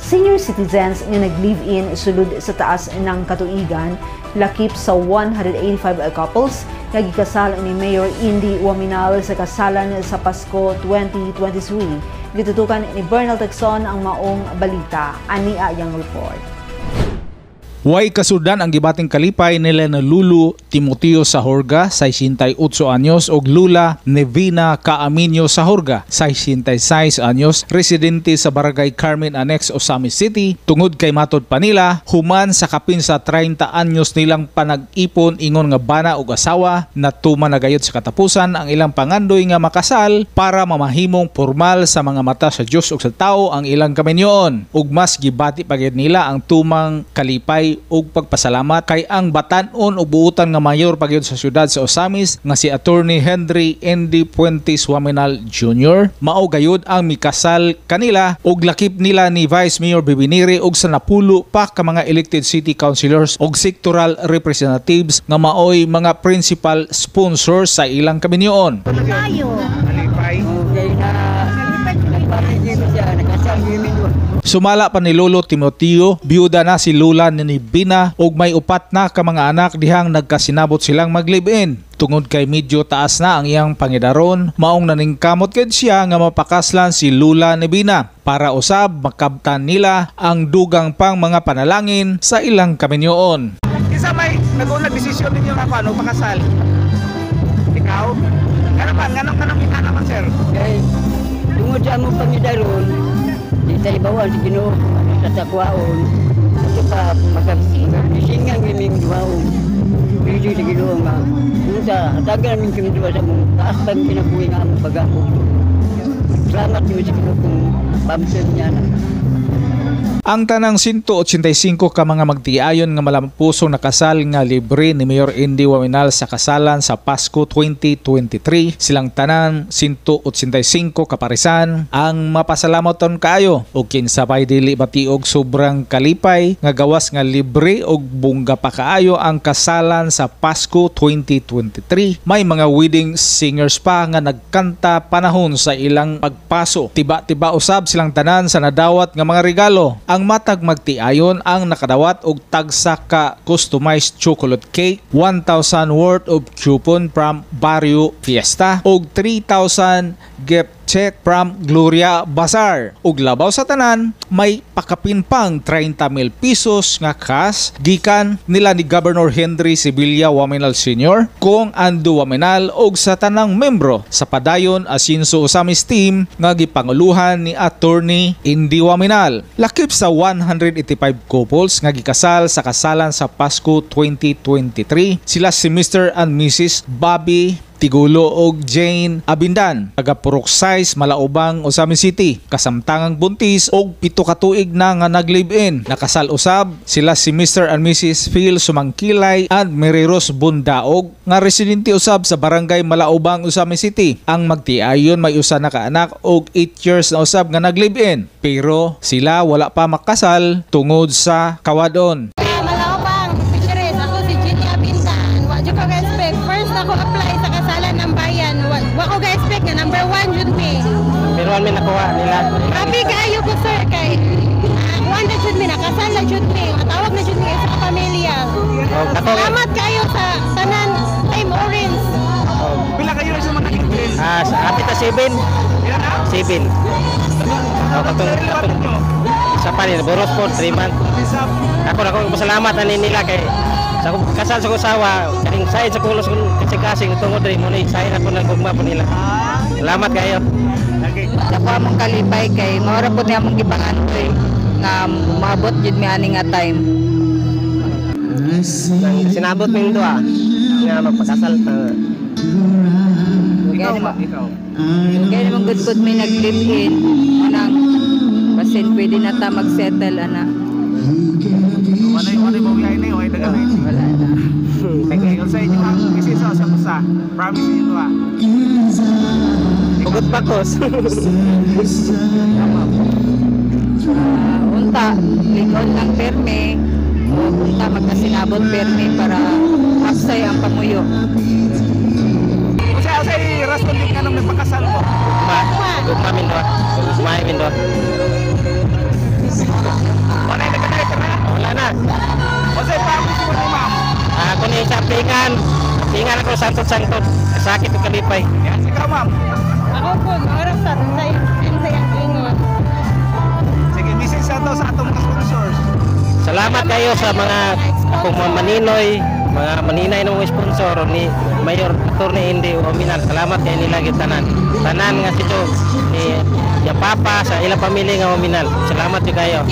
Senior citizens nga nag-live-in sulod sa taas ng katuigan lakip sa 185 couples nga gikasal ni Mayor Indy Waminal sa kasalan sa Pasko 2023. Gitutukan ni Bernal Tecson ang maong balita. Ani ayang report. Way kasudan ang gibating kalipay nila na Lulu Timoteo Sahorga, 68 anyos, ug Lula Nevina Caaminio Sahorga, 66 anyos, residente sa Barangay Carmen Annex, Osamis City. Tungod kay matod pa nila, human sa kapin sa 30 anyos nilang panag-ipon ingon nga bana ug asawa, natuman na gayud sa katapusan ang ilang pangandoy nga makasal para mamahimong formal sa mga mata sa Dios ug sa tao ang ilang kaminyoon. Ug mas gibati pa gyud nila ang tumang kalipay ug pagpasalamat kay ang batan-on ug buutan nga mayor pagyud sa syudad sa Osamis nga si Attorney Henry Andy Puentes Waminal Jr. mao gayud ang mikasal kanila ug lakip nila ni Vice Mayor Bibiniri ug sa napulo pa ka mga elected city councilors ug sectoral representatives nga maoy mga principal sponsors sa ilang kaminyoon. Sumala pa ni Lolo Timoteo, biyuda na si Lula Nevina ug may upat na ka mga anak dihang nagkasinabot silang mag-live-in. Tungod kay medyo taas na ang iyang pangidaron, maong naningkamot ked siya nga mapakaslan si Lula Nevina para usab makabtan nila ang dugang pang mga panalangin sa ilang kaminyoon. Isa may nag-unang desisyon ninyo nga paano pakasal? Ikaw? Ganang ika naman, sir? Kaya tungod sa among pangidaron, di talibawan si Ginoo sa takwaon. Ito pa makabisingan kaming duwaon. Pili si Ginoo nga. Unsa, hatagan namin kami duwa sa mong taas bang kinabuhi nga among pag-ako. Salamat niyo si Ginoo kung pamsel niya na. Ang tanang 185 ka mga magtiayon nga malampusong nakasal nga libre ni Mayor Indy Waminal sa kasalan sa Pasko 2023. Silang tanan 185 kaparisan ang mapasalamoton kaayo ug kinsabay dili batiog sobrang kalipay nga gawas nga libre ug bungga pa kaayo ang kasalan sa Pasko 2023. May mga wedding singers pa nga nagkanta panahon sa ilang pagpaso. Tiba-tiba usab silang tanan sa nadawat nga mga regalo. Ang matag magtiayon ang nakadawat og tagsa ka customized chocolate cake, 1,000 worth of coupon from Barrio Fiesta og 3,000 gift check from Gloria Bazaar. Ug labaw sa tanan, may pakapinpang 30,000 pesos nga cash gikan nila ni Governor Henry Sibilia Waminal Sr., Kong Ando Waminal ug sa tanang membro sa Padayon Asinso Osamis team nga gipanguluhan ni Attorney Indy Waminal. Lakip sa 185 couples nga gikasal sa kasalan sa Pasko 2023, sila si Mr. and Mrs. Bobby Tigulo og Jane Abindan, taga Purok Size, Malaubang, Osamis City. Kasamtangang buntis og 7 ka tuig na nga nag-live-in. Nakasal usab sila si Mr. and Mrs. Phil Sumangkilay and Mary Rose Bundaog nga residente usab sa Barangay Malaubang, Osamis City. Ang magtiayon may usa na ka anak og 8 years na usab nga nag-live-in. Pero sila wala pa makasal tungod sa kawadon. Ako apply sa kasalan ng bayan. Wa ko ga-expect nga number 1 jud mi. Pero ano nakuha nila? Happy kayo ko sir kay one na jud mi nakasal na jud mi. Matawag na jud mi sa pamilya. Salamat kayo sa tanan Time Orange. Pila kayo sa mga kids? Sa apit na 7. 7. Katong sa panin, boros po, 3 months. Ako masalamat na nila kay sa kasal sa kusawa, kaning sayad sa kulos kasi tungod rin mo na sayad ako ng gugma po nila. Salamat kayo. Ako among kalipay kay maura po niya among gibangan ko nga maabot jud mi ani nga time. Sinabot mi ito nga magpakasal ta. Ikaw. Kaya naman good may nag-live-in. Anang basin pwede na ta mag-settle ana. Wala mo yain ni oy dagan. Wala na. Kaya sa inyo ang isisa sa kusa. Promise niyo to. Ugot pakos. Unta, likod ng perme. Unta magkasinabot perme para hapsay ang pamuyo. Sa rason din kanang nagpakasal mo. Gugma min do. Sumay min do. Tingan ako santot-santot. Sakit ang kalipay. Yes, ikaw ma'am. Ako po, maharap sa yung ingon. Sige, message sa atong mga sponsors. Salamat kayo sa mga akong mga maninoy, mga maninay ng mga sponsor ni Mayor Atty. Indy Waminal. Salamat kayo nila gitanan. Tanan nga sito ni Papa sa ilang pamilya nga Waminal. Salamat kayo.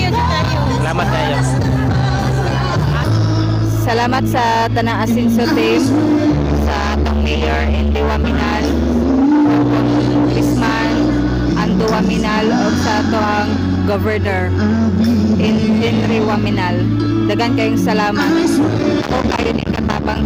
Salamat kayo. Salamat sa tanang Asinso team, sa atong Mayor Indy Waminal, Congressman Ando Waminal, o sa atong Governor Henry Waminal. Dagan kayong salamat. Ako kayo ni katabang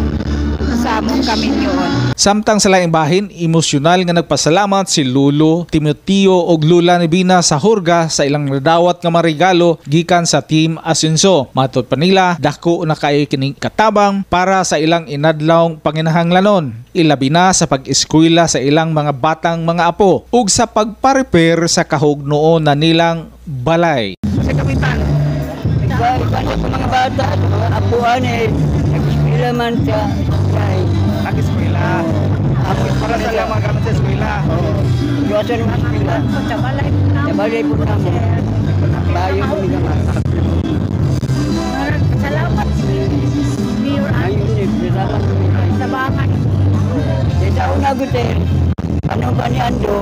sa among kami yun. Samtang sa laing bahin, emosyonal nga nagpasalamat si Lolo Timoteo og Lula ni Bina sa Hurga sa ilang nadawat nga marigalo gikan sa Team Asenso. Matod pa nila, dako na kay kining katabang para sa ilang inadlawng panginahanglanon. Ilabi na sa pag-eskwela sa ilang mga batang mga apo ug sa pagpa-repair sa kahugnoon na nilang balay. Si Kapitan. Iba sa mga bata, sa mga apuan nag-eskwela man sa Nag-eskwela. Ako para sa mga gamit sa eskwela. Iwasan ng eskwela. Sa balay po namin. Bayo po ni Gamal. Salamat, Mayor Ayun, salamat po ni Gamal. sa bakay. Sa una gutin, ano ba ni Ando?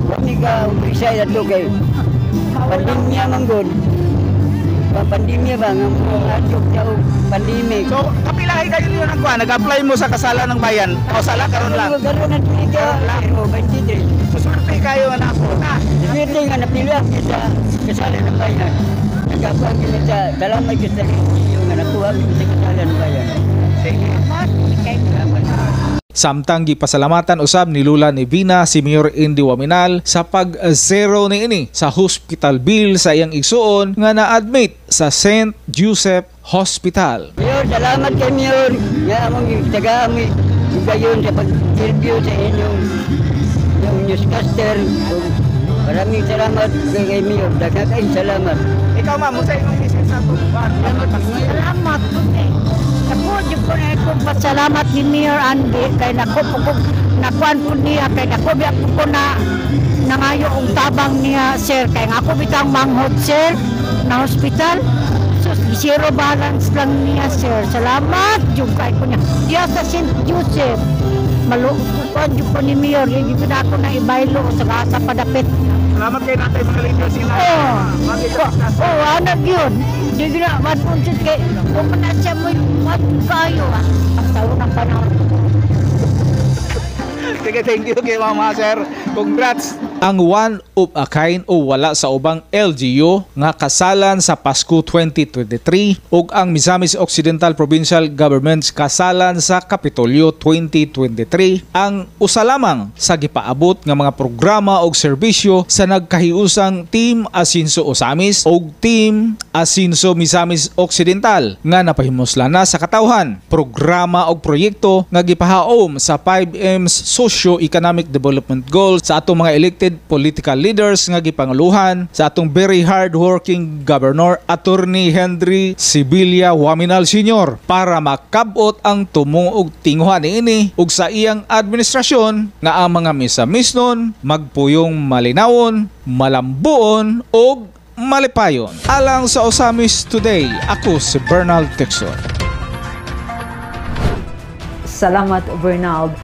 Kami ka umpisa ito kay pandemya manggod. Pandemya ba nga mga adjok sa pandemic. So, kapilahi kayo niyo nag-apply mo sa kasalan ng bayan. O sala karon lang. Karon na tiga. O 23. Susurte kayo na ako. Depende nga napila kita kasalan ng bayan. Nagkakuha kita sa dalamay kita yung nga nakuha kita sa kasalan ng bayan. Sige. Samtang gipasalamatan usab ni Lula ni Bina si Mayor Indy Waminal sa pag-zero niini sa hospital bill sa iyang igsuon nga na-admit sa St. Joseph Hospital. Mayor, salamat kay Mayor. Nga among taga-amoy gayon sa pag-interview sa inyong yung newscaster. Maraming salamat kay Mayor. Daghang kayong salamat. Ikaw ma'am, sa imong message sa ato. Salamat po Ako, di ko na salamat ni Mayor Andy kay nakuan po niya kay nakubiyak po na nangayo ang tabang niya sir kay ako bitang manghod sir na hospital so zero balance lang niya sir. Salamat yung kay ko niya diya sa St. Joseph malukuan yung po ni Mayor yung na ako na ibaylo sa padapit. Salamat kay natay mga leader sila. Anak yun. Hindi na, matpunsit kay, kung na siya mo yung kayo ang taon ng panahon. Sige, thank you kay Mama Sir. Congrats. Ang one of a kind o wala sa ubang LGU nga kasalan sa Pasko 2023 ug ang Misamis Occidental Provincial Government's kasalan sa Kapitolyo 2023 ang usa lamang sa gipaabot nga mga programa ug serbisyo sa nagkahiusang Team Asenso Osamis ug Team Asenso Misamis Occidental nga napahimoslan na sa katawhan. Programa ug proyekto nga gipahaom sa 5M's Socio-Economic Development Goals sa atong mga elected political leaders nga gipangaluhan sa atong very hard-working Governor Atty. Henry Sibilia Waminal Sr. para makabot ang tumong og tinguhan niini ug sa iyang administrasyon nga ang mga misamisnon magpuyong malinawon, malambuon ug malipayon. Alang sa Osamis Today, ako si Bernal Texon. Salamat, Bernal.